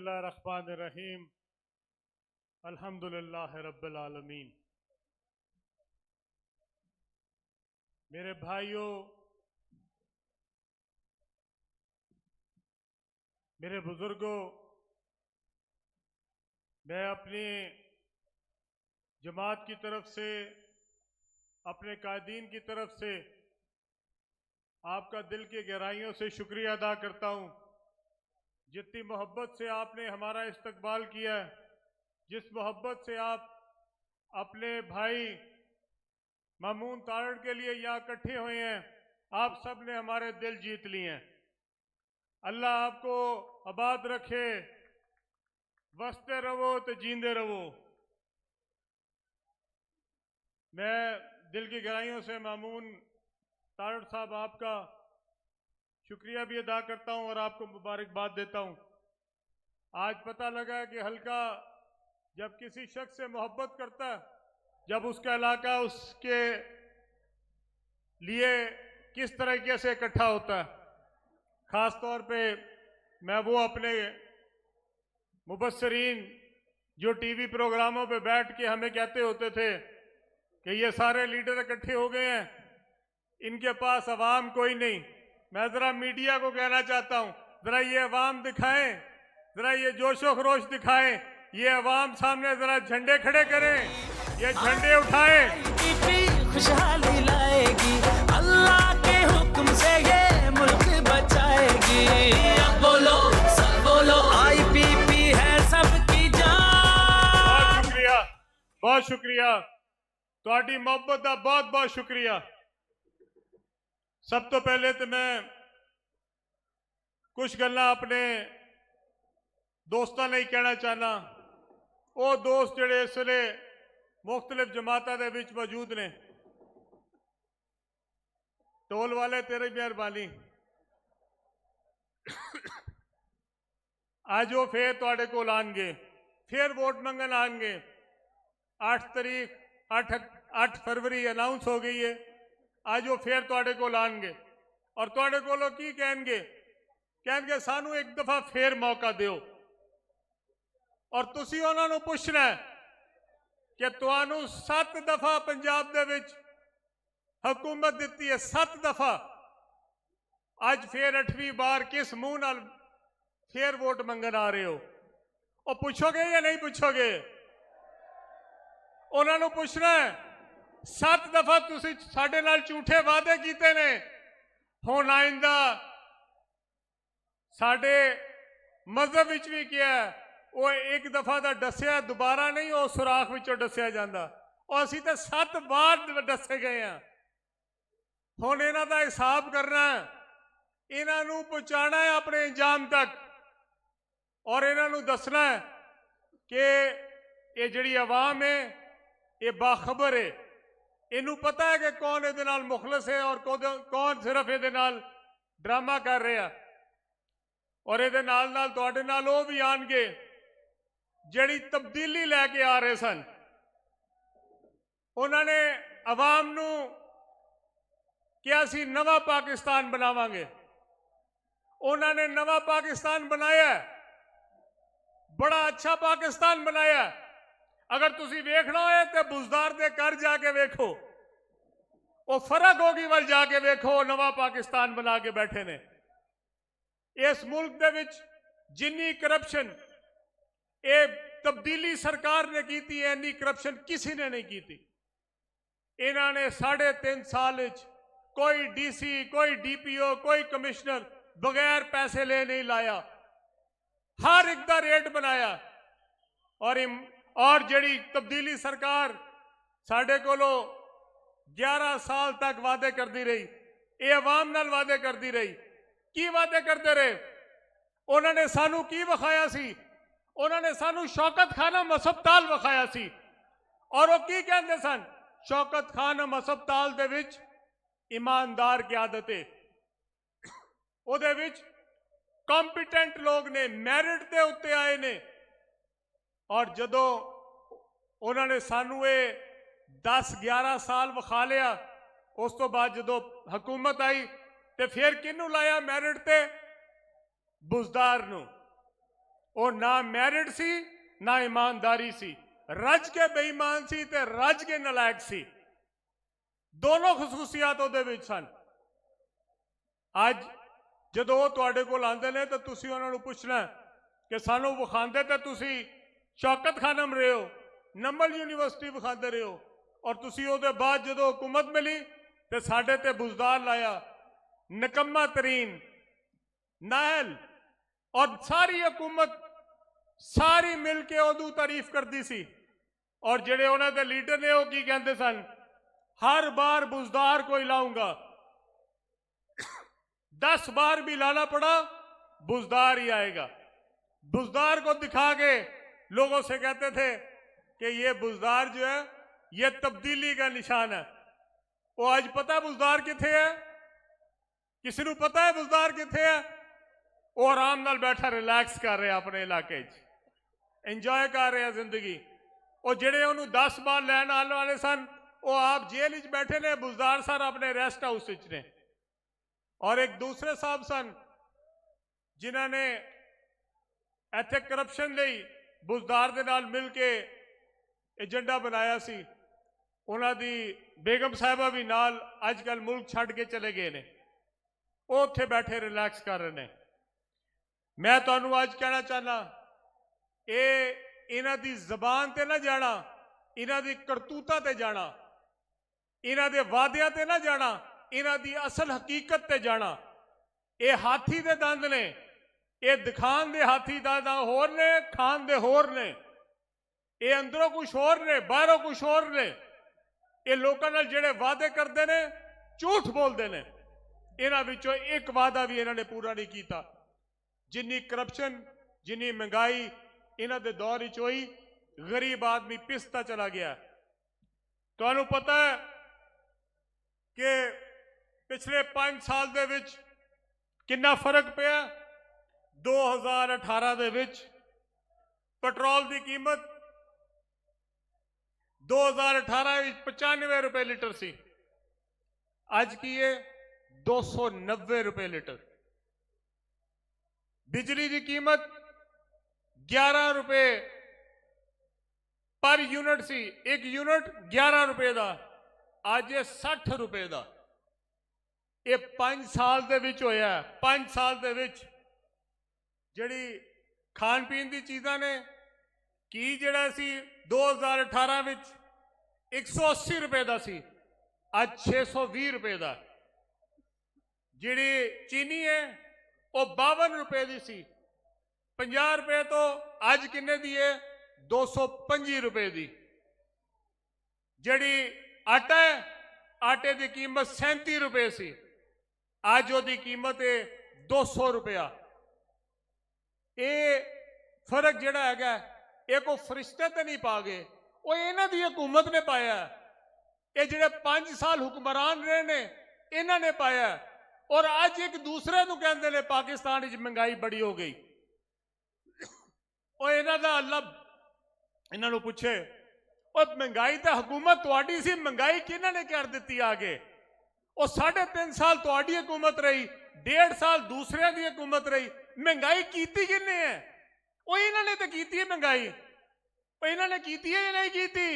बिस्मिल्लाहिर्रहमानिर्रहीम अल्हम्दुलिल्लाह रब्बिल आलमीन। मेरे भाइयों, मेरे बुजुर्गों, मैं अपनी जमात की तरफ से, अपने कायदीन की तरफ से आपका दिल की गहराइयों से शुक्रिया अदा करता हूँ। जितनी मोहब्बत से आपने हमारा इस्तकबाल किया है, जिस मोहब्बत से आप अपने भाई मामून तारड़ के लिए यहाँ इकट्ठे हुए हैं, आप सब ने हमारे दिल जीत लिए हैं। अल्लाह आपको आबाद रखे, वसते रहो तो जींदे रहो। मैं दिल की गहराइयों से मामून तारड़ साहब आपका शुक्रिया भी अदा करता हूं और आपको मुबारकबाद देता हूं। आज पता लगा कि हल्का जब किसी शख्स से मोहब्बत करता है, जब उसका इलाका उसके लिए किस तरीके से इकट्ठा होता है। ख़ास तौर पे मैं वो अपने मुबस्सरीन जो टीवी प्रोग्रामों पे बैठ के हमें कहते होते थे कि ये सारे लीडर इकट्ठे हो गए हैं, इनके पास अवाम कोई नहीं। मैं ज़रा मीडिया को कहना चाहता हूँ, ज़रा ये अवाम दिखाएं, ज़रा ये जोशो खरोश दिखाएं, ये अवाम सामने ज़रा झंडे खड़े करें, ये झंडे उठाएं। खुशहाली लाएगी, अल्लाह के हुक्म से ये मुल्क बचाएगी। अब बोलो सब बोलो, IPP है सबकी जान। बहुत शुक्रिया, बहुत शुक्रिया, तुहाडी मोहब्बत का बहुत बहुत शुक्रिया। सब तो पहले तो मैं कुछ गल्लां अपने दोस्तों नहीं कहना चाहना। वो दोस्त जिहड़े इस वेले मुख्तलिफ जमातां दे विच मौजूद ने, टोल वाले तेरी मेहरबानी। आज वो फिर तुहाडे कोल आएंगे, फिर वोट मंगन आएंगे। 8 फरवरी अनाउंस हो गई है। आज वो फिर तुहाडे कोल आएंगे और तुहाडे कोलों की कहणगे सानू एक दफा फिर मौका दिओ। और तुसी उन्हां नूं पुछना है कि तुहानू 7 दफा पंजाब दे विच हुकूमत दिती है, 7 दफा। अज फिर 8वीं बार किस मुंह नाल फिर वोट मंगन आ रहे हो? और पूछोगे या नहीं पूछोगे? उन्होंने पूछना है, 7 दफा तुसी साडे नाल झूठे वादे कीते ने, हुण आइंदा साडे मजहब विच भी किया है, वो एक दफा दा दस्या दोबारा नहीं, वो सुराख विचों दस्या जांदा। और असीं तो 7 बार दसे गए हैं। हुण इन्हां दा हिसाब करना है, इन्हां नूं पहुंचाना है अपने अंजाम तक और इन्हां नूं दसना है कि ये जिहड़ी अवाम है ये बाखबर है। इनू पता है कि कौन इहदे नाल मुखलस है और कौन सिर्फ इहदे नाल ड्रामा कर रहा। और इहदे नाल नाल तुहाडे नाल वो भी आएंगे जिहड़ी तब्दीली लैके आ रहे सन। उन्होंने अवाम नू कि असीं नवा पाकिस्तान बनावांगे। उन्होंने नवा पाकिस्तान बनाया, बड़ा अच्छा पाकिस्तान बनाया। अगर तुसी वेखना है तो बुजदार दे घर जाके वेखो, वो फर्क होगी वल जाके वेखो, नवा पाकिस्तान बना के बैठे ने। इस मुल्क दे विच जिन्नी करप्शन ये तब्दीली सरकार ने की थी, इन्नी करप्शन किसी ने नहीं की थी। इन्होंने 3.5 साल कोई DC, कोई DPO, कोई कमिश्नर बगैर पैसे ले नहीं लाया, हर एक दा रेट बनाया। और जड़ी तब्दीली सरकार साढ़े कोलो 11 साल तक वादे करती रही, ये अवाम नाल वादे करती रही। की वादे करते रहे? उन्होंने सानू की विखाया सी? उन्होंने सानू शौकत खानम हस्पताल विखाया सी। और वो की कहते सन? शौकत खानम हस्पताल दे विच ईमानदार की आदत है, उहदे विच कॉम्पिटेंट लोग ने, मैरिट के उत्ते आए ने। और जदों उन्होंने सानू ये 10-11 साल विखा लिया, उस तो बाद जदों हुकूमत आई तो फिर किनू लाया मैरिट ते? बुजदार नू। ਉਹ ਨਾ ਮੈਰਿਟ ਸੀ ਨਾ ਇਮਾਨਦਾਰੀ ਸੀ, ਰੱਜ ਕੇ ਬੇਈਮਾਨ ਸੀ ਤੇ ਰੱਜ ਕੇ ਨਲਾਇਕ ਸੀ। ਦੋਨੋਂ ਖਸੂਸੀਅਤ ਉਹਦੇ ਵਿੱਚ ਸਨ। ਅੱਜ ਜਦੋਂ ਉਹ ਤੁਹਾਡੇ ਕੋਲ ਆਉਂਦੇ ਨੇ ਤਾਂ ਤੁਸੀਂ ਉਹਨਾਂ ਨੂੰ ਪੁੱਛਣਾ ਕਿ ਸਾਨੂੰ ਵਿਖਾਉਂਦੇ ਤੇ ਤੁਸੀਂ ਸ਼ੌਕਤ ਖਾਨਮ ਰਹੇ ਹੋ, ਨੰਬਲ ਯੂਨੀਵਰਸਿਟੀ ਵਿਖਾਉਂਦੇ ਰਹੇ ਹੋ, ਔਰ ਤੁਸੀਂ ਉਹਦੇ ਬਾਅਦ ਜਦੋਂ ਹੁਕੂਮਤ ਮਿਲੀ ਤੇ ਸਾਡੇ ਤੇ ਬੁਜ਼ਦਾਰ ਲਾਇਆ, ਨਿਕੰਮਾ ਤਰੀਨ ਨਾਹਲ, ਔਰ ਸਾਰੀ ਹਕੂਮਤ ਸਾਰੀ ਮਿਲ ਕੇ ਉਹਦੀ ਤਾਰੀਫ ਕਰਦੀ ਸੀ। ਔਰ ਜਿਹੜੇ ਉਹਨਾਂ ਦੇ ਲੀਡਰ ਨੇ ਉਹ ਕੀ ਕਹਿੰਦੇ ਸਨ, हर बार बुजदार को हिलाऊंगा, 10 बार भी लाना पड़ा बुजदार ही आएगा। बुजदार को दिखा के लोगों से कहते थे कि ये बुजदार जो है ये तब्दीली का निशान है। वो आज पता बुजदार किथे है? किसी को पता है बुजदार किथे है? वो आराम नाल बैठा रिलैक्स कर रहे अपने इलाके इंजॉय कर रहे जिंदगी। और जेड़े उन्होंने 10 बार लैन आने वाले सन वो आप जेल च बैठे ने, बुजदार सर अपने रेस्ट हाउस ने। और एक दूसरे साहब सन जिन्होंने इत्थे करप्शन लई बुजदार दे नाल मिल के एजेंडा बनाया सी, उन्हां दी बेगम साहिबा भी नाल अजकल मुल्क छड्ड के चले गए ने, वो उत्थे बैठे रिलैक्स कर रहे ने। मैं तुहानूं अज कहना चाहना, ये इन्हां दी जबान ते ना जाना, इन्हां दी करतूतां ते जाना, इन्हां दे वादियां ते ना जाना, इन्हां दी असल हकीकत ते जाना। ये हाथी दे दंद ने, ये दिखान दे हाथी दंद होर ने, खान दे होर ने। ये अंदरों कुछ होर ने, बाहरों कुछ होर ने। ये लोगों नाल जिहड़े वादे करते ने झूठ बोलते ने, इन्हां विचों एक वादा भी इन्हां ने पूरा नहीं किया। जिन्नी करप्शन, जिन्नी महंगाई इन्हां दे दौर विच होई, गरीब आदमी पिसता चला गया। तुहानूं पता है कि पिछले 5 साल दे विच कितना फर्क पिया। 2018 दे विच पेट्रोल की कीमत 2018 विच 95 रुपए लीटर सी, अज की है 290 रुपए लीटर। बिजली की कीमत 11 रुपए पर यूनिट सी, एक यूनिट 11 रुपए का, आज ये 60 रुपए का। ये 5 साल दे विच होया। 5 साल दे विच जिहड़ी खान पीन की चीज़ां ने की जिहड़ा सी 2018 विच 180 रुपए का सी, आज 620 रुपए का। जिहड़ी चीनी है वो 52 रुपए की सी, 50 रुपए तो आज किन्ने दी है 225 रुपए की। जिहड़ी आटा है, आटे की कीमत 37 रुपए सी, आज वो कीमत है 200 रुपया। ये फर्क जिहड़ा है ये कोई फरिश्ते तो नहीं पा गए, वो इन्हां दी हुकूमत ने पाया। ये जिहड़े 5 साल हुक्मरान रहे ने इन्हां ने पाया। और आज एक दूसरे को कहते हैं पाकिस्तान में महंगाई बड़ी हो गई। और इन्हां दा अल्लाह इन्हां नूं पूछे, और महंगाई तो हुकूमत तुहाडी सी, महंगाई किन्हां ने कर दी आगे? और 3.5 साल तुहाडी हुकूमत रही, 1.5 साल दूसरे की हुकूमत रही, महंगाई कीती किन्ने है? वो इन्हां ने तो कीती है महंगाई। वो इन्हां ने कीती है या नहीं कीती?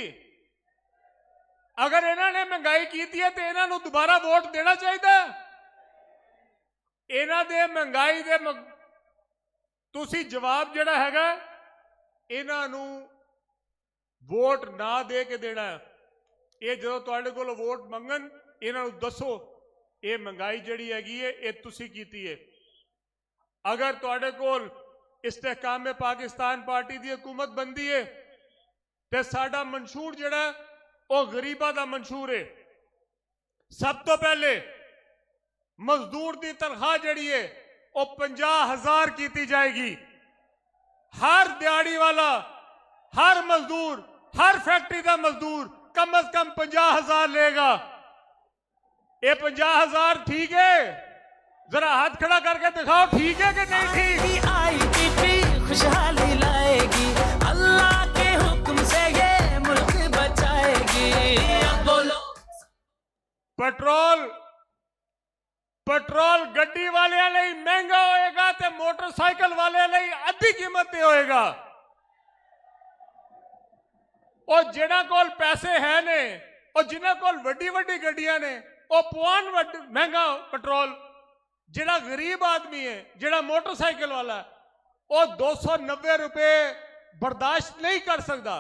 अगर इन्हां ने महंगाई कीती है तो इन्हां नूं दोबारा वोट देना चाहिए। इन्हां दे महंगाई दे तुसी जवाब जिहड़ा हैगा इन्हां नूं वोट ना दे के देना है। ये जो तुहाडे कोल वोट मंगन इन्हां नूं दसो ये महंगाई जिहड़ी हैगी है ये तुसी कीती है। अगर तुहाडे कोल इस्तेहकाम पाकिस्तान पार्टी की हुकूमत बनती है तो साडा मंशूर जिहड़ा वो गरीबां दा मंशूर है। सब तो पहले मजदूर की तनख्वाह जिहड़ी है वो 50,000 की जाएगी। हर दिहाड़ी वाला, हर मजदूर, हर फैक्ट्री का मजदूर कम से कम 50,000 लेगा। ये 50,000 ठीक है? जरा हाथ खड़ा करके दिखाओ, ठीक है कि नहीं ठीक? IPP खुशहाली लाएगी, अल्लाह के हुक्म से ये मुल्क बचाएगी। अब बोलो। पेट्रोल गड्डी वाले महंगा होएगा तो मोटरसाइकिल वाले ਲਈ ਅੱਧੀ ਕੀਮਤ ਤੇ ਹੋਏਗਾ। ਉਹ ਜਿਹਨਾਂ ਕੋਲ ਪੈਸੇ ਹੈ ਨੇ, ਉਹ ਜਿਨ੍ਹਾਂ ਕੋਲ ਵੱਡੀ ਵੱਡੀ ਗੱਡੀਆਂ ਨੇ, ਉਹ ਪਵਾਉਣ ਮਹਿੰਗਾ ਪੈਟਰੋਲ। ਜਿਹੜਾ ਗਰੀਬ ਆਦਮੀ ਹੈ, ਜਿਹੜਾ ਮੋਟਰਸਾਈਕਲ ਵਾਲਾ, ਉਹ 290 रुपए बर्दाश्त नहीं कर सकता।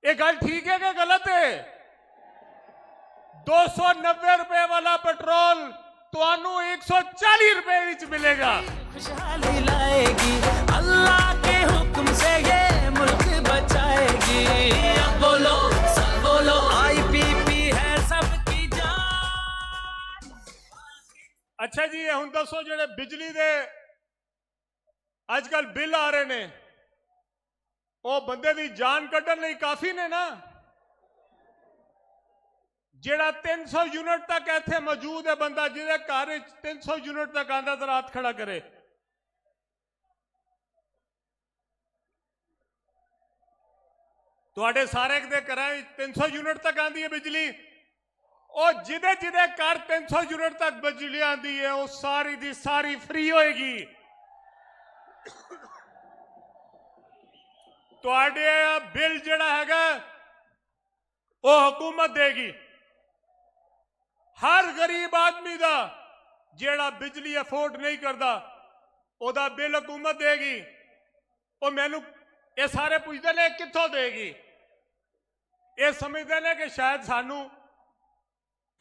ये गल ठीक है कि गलत है? 290 रुपए वाला पेट्रोल तुहानू 140 रुपए विच मिलेगा। खुशहाली लाएगी, अल्लाह के हुक्म से ये मुल्क बचाएगी। अब बोलो सब बोलो, IPP है सबकी जान। अच्छा जी, हुण दसो जेडे बिजली दे अजकल बिल आ रहे ने, वो बंदे दी जान कड्ढण लई काफी ने ना? जेड़ा 300 यूनिट तक इत्थे मौजूद है बंदा, जिहदे घर 300 यूनिट तक आंदा, तो हाथ खड़ा करे। तुहाडे सारे दे घरां 300 यूनिट तक आंदी है बिजली। और जिहदे जिहदे घर 300 यूनिट तक बिजली आंदी है, वो सारी दी सारी फ्री होएगी। तुहाडे बिल जिहड़ा हैगा वो हुकूमत देगी। हर गरीब आदमी दा जिहड़ा बिजली अफोर्ड नहीं करता, ओदा बिल हुकूमत देगी। और मैनू ये सारे पुछदे ने कित्थों देगी? ये समझते ने कि शायद सानू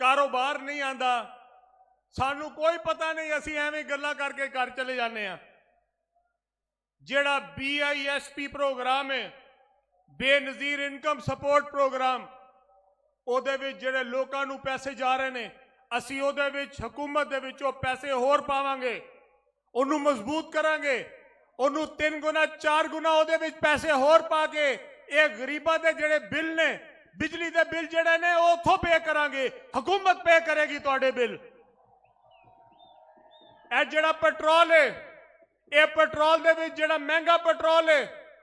कारोबार नहीं आंदा, सानू कोई पता नहीं, असी एवें गल्लां करके घर चले जाने आ। जेड़ा BISP प्रोग्राम है, बेनजीर इनकम सपोर्ट प्रोग्राम, ਉਹਦੇ ਵਿੱਚ ਜਿਹੜੇ ਲੋਕਾਂ ਨੂੰ ਪੈਸੇ ਜਾ ਰਹੇ ਨੇ, ਅਸੀਂ ਉਹਦੇ ਵਿੱਚ ਹਕੂਮਤ ਦੇ ਵਿੱਚੋਂ ਪੈਸੇ ਹੋਰ ਪਾਵਾਂਗੇ, ਉਹਨੂੰ ਮਜ਼ਬੂਤ ਕਰਾਂਗੇ, ਉਹਨੂੰ 3 ਗੁਣਾ 4 ਗੁਣਾ ਉਹਦੇ ਵਿੱਚ ਪੈਸੇ ਹੋਰ ਪਾ ਕੇ ਇਹ ਗਰੀਬਾਂ ਦੇ ਜਿਹੜੇ ਬਿੱਲ ਨੇ, ਬਿਜਲੀ ਦੇ ਬਿੱਲ ਜਿਹੜੇ ਨੇ, ਉਹ ਉੱਥੋਂ ਪੇ ਕਰਾਂਗੇ। ਹਕੂਮਤ ਪੇ ਕਰੇਗੀ ਤੁਹਾਡੇ ਬਿੱਲ। ਇਹ ਜਿਹੜਾ ਪੈਟਰੋਲ ਹੈ, ਇਹ ਪੈਟਰੋਲ ਦੇ ਵਿੱਚ ਜਿਹੜਾ ਮਹਿੰਗਾ ਪੈਟਰੋਲ ਹੈ,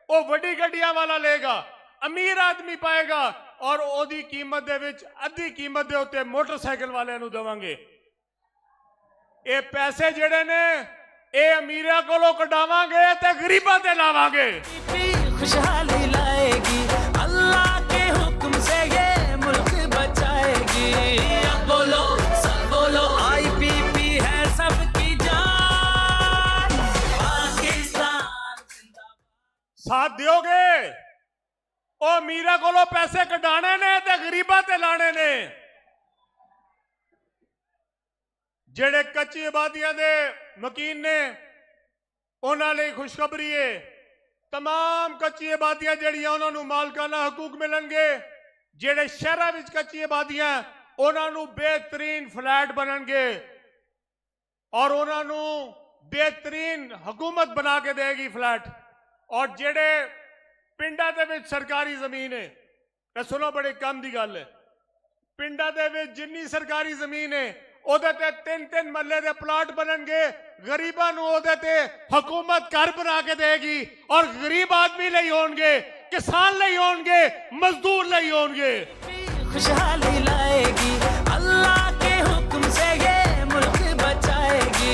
ਉਹ ਵੱਡੀ ਗੱਡੀਆਂ ਵਾਲਾ ਲਏਗਾ, अमीर आदमी पाएगा, और ओदी कीमत दे विच अद्धी कीमत दे उत्ते मोटरसाइकिल वाले नूं देवांगे। ये पैसे जिहड़े ने ये अमीरां कोलों कढावांगे ते गरीबां ते लावांगे। खुशहाली लाएगी, अल्लाह के हुक्म से ये मुल्क बचाएगी। अब बोलो सब बोलो, IPP है सबकी जान। पाकिस्तान साथ दियोगे? ਉਹ ਅਮੀਰਾਂ ਕੋਲੋਂ ਪੈਸੇ ਕਢਾਣੇ ਨੇ ਤੇ ਗਰੀਬਾਂ ਤੇ ਲਾਣੇ ਨੇ। ਜਿਹੜੇ ਕੱਚੀ ਆਬਾਦੀਆਂ ਦੇ ਮਕੀਨ ਨੇ, ਉਹਨਾਂ ਲਈ ਖੁਸ਼ਖਬਰੀ ਹੈ, तमाम ਕੱਚੀ ਆਬਾਦੀਆਂ ਜਿਹੜੀਆਂ ਉਹਨਾਂ ਨੂੰ ਮਾਲਕਾਨਾ ਹਕੂਕ ਮਿਲਣਗੇ। ਜਿਹੜੇ ਸ਼ਹਿਰਾਂ ਵਿੱਚ ਕੱਚੀ ਆਬਾਦੀਆਂ, ਉਹਨਾਂ ਨੂੰ ਬਿਹਤਰੀਨ ਫਲੈਟ ਬਣਨਗੇ, ਔਰ ਉਹਨਾਂ ਨੂੰ ਬਿਹਤਰੀਨ ਹਕੂਮਤ ਬਣਾ ਕੇ ਦੇਗੀ ਫਲੈਟ। ਔਰ ਜਿਹੜੇ ਪਿੰਡਾਂ ਦੇ ਵਿੱਚ ਸਰਕਾਰੀ ਜ਼ਮੀਨ ਹੈ, ਇਹ ਸੁਣੋ ਬੜੇ ਕੰਮ ਦੀ ਗੱਲ ਹੈ, ਪਿੰਡਾਂ ਦੇ ਵਿੱਚ ਜਿੰਨੀ ਸਰਕਾਰੀ ਜ਼ਮੀਨ ਹੈ, ਉਹਦੇ ਤੇ 3-3 ਮੱਲੇ ਦੇ ਪਲਾਟ ਬਣਨਗੇ। ਗਰੀਬਾਂ ਨੂੰ ਉਹਦੇ ਤੇ ਹਕੂਮਤ ਘਰ ਬਣਾ ਕੇ ਦੇਗੀ, ਔਰ ਗਰੀਬ ਆਦਮੀ ਲਈ ਹੋਣਗੇ, ਕਿਸਾਨ ਲਈ ਹੋਣਗੇ, ਮਜ਼ਦੂਰ ਲਈ ਹੋਣਗੇ। खुशहाली लाएगी, अल्लाह के हुक्म से ये मुल्क बचाएगी।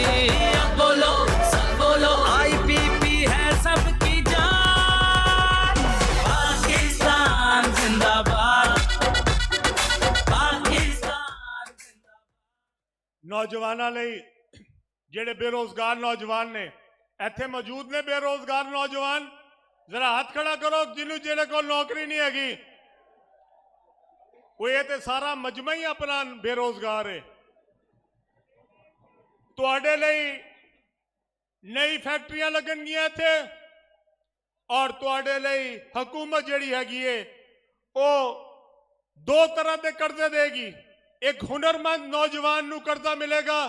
अब बोलो सब बोलो, IPP है सबकी जान। पाकिस्तान जिंदाबाद, पाकिस्तान जिंदाबाद। नौजवानों ਲਈ ਜਿਹੜੇ ਬੇਰੋਜ਼ਗਾਰ ਨੌਜਵਾਨ ਨੇ ਇੱਥੇ ਮੌਜੂਦ ਨੇ, ਬੇਰੋਜ਼ਗਾਰ ਨੌਜਵਾਨ ਜ਼ਰਾ ਹੱਥ ਖੜਾ ਕਰੋ ਜਿਹਦੇ ਕੋਲ ਨੌਕਰੀ ਨਹੀਂ ਹੈਗੀ। वो ये ते सारा मजमा ही अपना बेरोजगार है। तुहाडे लई नई फैक्ट्रियां लगणगियां इत्थे, और तुहाडे लई हुकूमत जिहड़ी हैगी है वो 2 तरह के कर्जे देगी। एक हुनरमंद नौजवान नूं कर्जा मिलेगा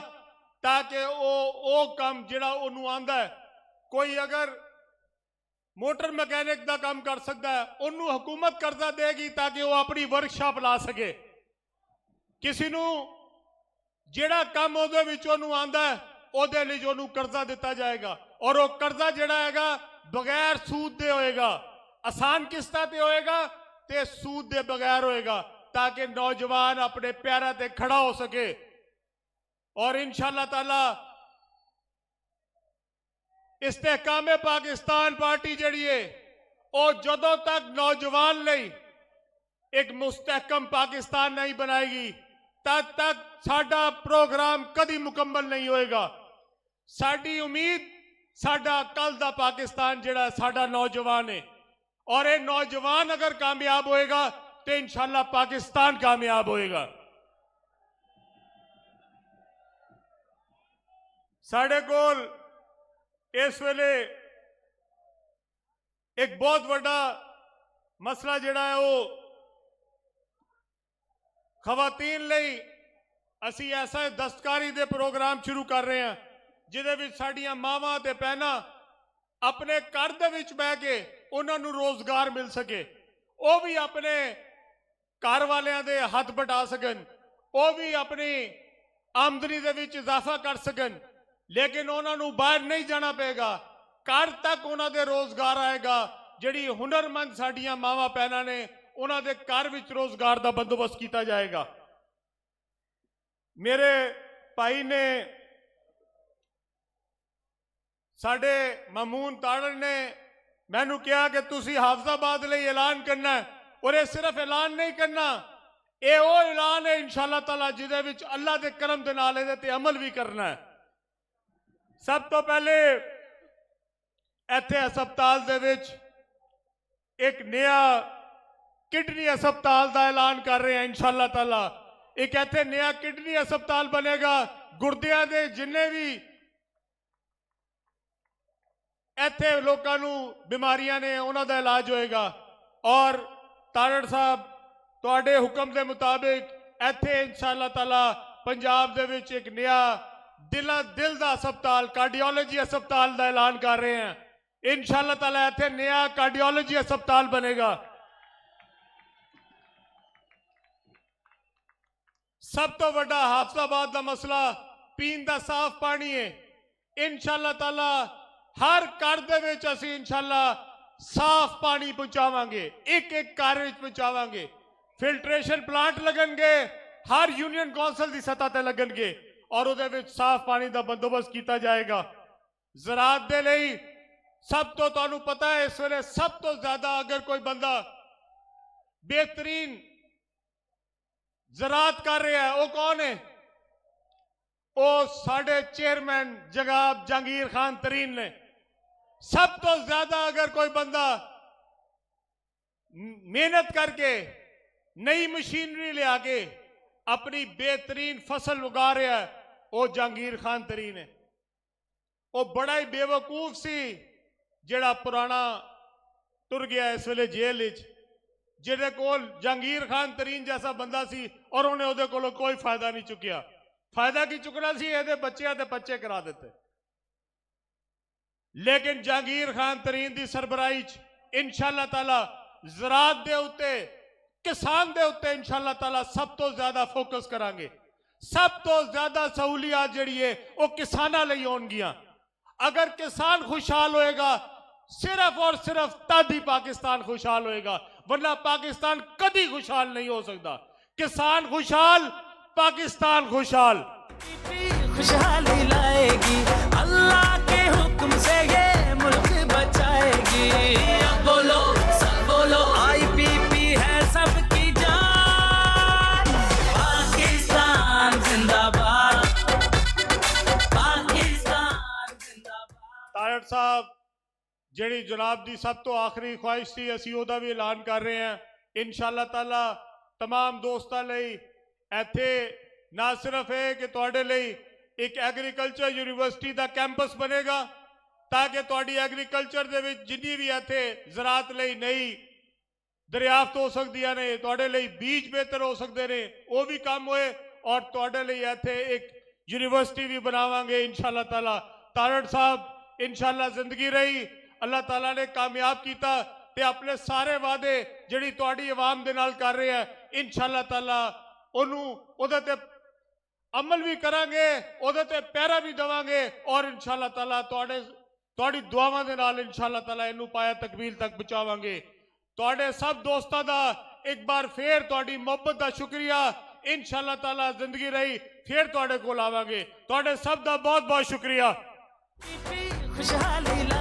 ताकि वो काम जिहड़ा उहनूं आंदा है, कोई अगर मोटर मैकेनिक का काम कर सकता है, उन्होंने हुकूमत कर्जा देगी ताकि वो अपनी वर्कशॉप ला सके। किसी नूं जिहड़ा काम उहदे विच उहनूं आंदा है, उहदे लई उहनूं कर्जा दिता जाएगा, और वो कर्जा जिहड़ा हैगा बगैर सूद दे होएगा, आसान किस्तां ते होएगा ते सूद दे बगैर होएगा, ताकि नौजवान अपने पैरां ते खड़ा हो सके। और इंशाअल्लाह ताला इस्तेहकामे पाकिस्तान पार्टी जिहड़ी है वो जदों तक नौजवान लई एक मुस्तहकम पाकिस्तान नहीं बनाएगी तद तक साडा प्रोग्राम कदी मुकम्मल नहीं होएगा। साडी उम्मीद साडा कल दा पाकिस्तान जिहड़ा साडा नौजवान है और ये नौजवान अगर कामयाब होएगा तो इंशाल्लाह पाकिस्तान कामयाब होएगा। साडे कोल इस वेले एक बहुत बड़ा मसला जिहड़ा है वो खवातीन लई असी ऐसा दस्तकारी दे प्रोग्राम शुरू कर रहे हैं जिहदे विच साडियां मावां ते भैणां अपने घर दे विच बह के उन्हां नूं रोजगार मिल सके, वो भी अपने घर वालियां दे हथ बटा सकन, वो भी अपनी आमदनी दे विच इजाफा कर सकन, लेकिन उन्हां नूं बाहर नहीं जाना पेगा। घर तक उन्हां दे रोजगार आएगा। जिहड़ी हुनरमंद साडियां मावां भैणां ने उन्हां दे घर विच रोजगार दा बंदोबस्त किया जाएगा। मेरे भाई ने साडे मामून ताड़न ने मैनू कहा कि तुसी हाफजाबाद लई ऐलान करना है और ये सिर्फ ऐलान नहीं करना, ये वो ऐलान है इंशाअल्लाह ताला जिहदे विच अल्लाह दे करम दे नाल इहदे ते अमल भी करना है। सब तो पहले इत्थे हस्पताल दे विच एक नया किडनी हस्पताल का ऐलान कर रहे हैं इंशाअल्लाह ताला। एक इत्थे नया किडनी हस्पताल बनेगा, गुर्दियां दे जिन्ने भी इत्थे लोकां नूं बीमारियां ने उन्हां दा इलाज होएगा। और तारड़ साहब तुहाडे हुक्म के मुताबिक इत्थे इंशाअल्लाह ताला पंजाब दे विच एक नया दिल दा हस्पताल कार्डियोलॉजी हस्पताल का ऐलान कर रहे हैं। इंशाअल्लाह ताला इत्थे नया कार्डियोलॉजी हस्पताल बनेगा। सब तो बड़ा हाफजाबाद का मसला पीन का साफ पानी है। इंशाअल्लाह ताला हर घर दे विच असीं इंशाअल्लाह साफ पानी पहुंचावांगे, एक एक घर विच पहुंचावांगे। फिल्ट्रेशन प्लांट लगणगे, हर यूनियन कौंसल की सतह ते लगणगे और उहदे विच साफ पानी का बंदोबस्त किया जाएगा। ज़राअत दे लई सब तो तुहानूं पता है इस वेले सब तो ज्यादा अगर कोई बंदा बेहतरीन ज़राअत कर रहा है वो कौन है? वो साडे चेयरमैन जनाब जहांगीर खान तरीन ने। सब तो ज्यादा अगर कोई बंदा मेहनत करके नई मशीनरी ले आके अपनी बेहतरीन फसल उगा रहा है वो जहांगीर खान तरीन है। वो बड़ा ही बेवकूफ सी जिहड़ा पुराना तुर गया इस वेले जेल विच, जिहदे कोल जहांगीर खान तरीन जैसा बंदा सी और उन्हें उहदे कोलों कोई फायदा नहीं चुकिया। फायदा की चुकना सी इहदे बच्चियां ते बच्चे करा देते। लेकिन जहांगीर खान तरीन की सरबराही इंशाअल्लाह ताला ज़राअत दे उत्ते किसान दे उत्ते इंशाअल्लाह ताला सब तो ज्यादा फोकस करांगे। सब तो ज्यादा सहूलियात जिहड़ी है वो किसानां लई होणगियां। अगर किसान खुशहाल होएगा सिर्फ और सिर्फ तद ही पाकिस्तान खुशहाल होएगा, वरना पाकिस्तान कभी खुशहाल नहीं हो सकता। किसान खुशहाल पाकिस्तान खुशहाल। खुशहाली लाएगी अल्लाह के हुक्म से ये मुल्क बचाएगी। अब बोलो सब बोलो IPP है सबकी जान। पाकिस्तान जिंदाबाद, पाकिस्तान जिंदाबाद। तारड़ साहब जिहड़ी जनाब दी सब तो आखिरी ख्वाहिश थी असीं ओहदा भी ऐलान कर रहे हैं इंशाअल्लाह ताला। तमाम दोस्तां लई इत्थे ना सिर्फ है कि तुहाडे लई एक एग्रीकल्चर यूनिवर्सिटी का कैंपस बनेगा ताकि तुहाडी एग्रीकल्चर दे विच जिन्नी भी इत्थे ज़राअत लई नई दरियाफ्त हो सकदियां ने, तुहाडे लई बीज बेहतर हो सकते ने, वो भी काम होए और तुहाडे लई इत्थे एक यूनिवर्सिटी भी बनावांगे इंशाअल्लाह ताला। तारड़ साहब इंशाअल्लाह जिंदगी रही अल्लाह ताला ने कामयाब किया ते अपने सारे वादे जिहड़ी तुहाडी अवाम दे नाल कर रहे हैं इंशाअल्लाह ताला ओनू ओहदे ते अमल भी करांगे, ओहदे ते पैरा भी देवांगे और इंशाअल्लाह ताला तुहाडी दुआवां दे नाल इंशाअल्लाह ताला इनू पाया तकमील तक पहुंचावांगे। तुहाडे सब दोस्तां दा एक बार फिर तुहाडी मोहब्बत दा शुक्रिया। इंशाअल्लाह ताला जिंदगी रही फिर तुहाडे कोल आवांगे। तुहाडे सब दा बहुत बहुत शुक्रिया। खुशहाली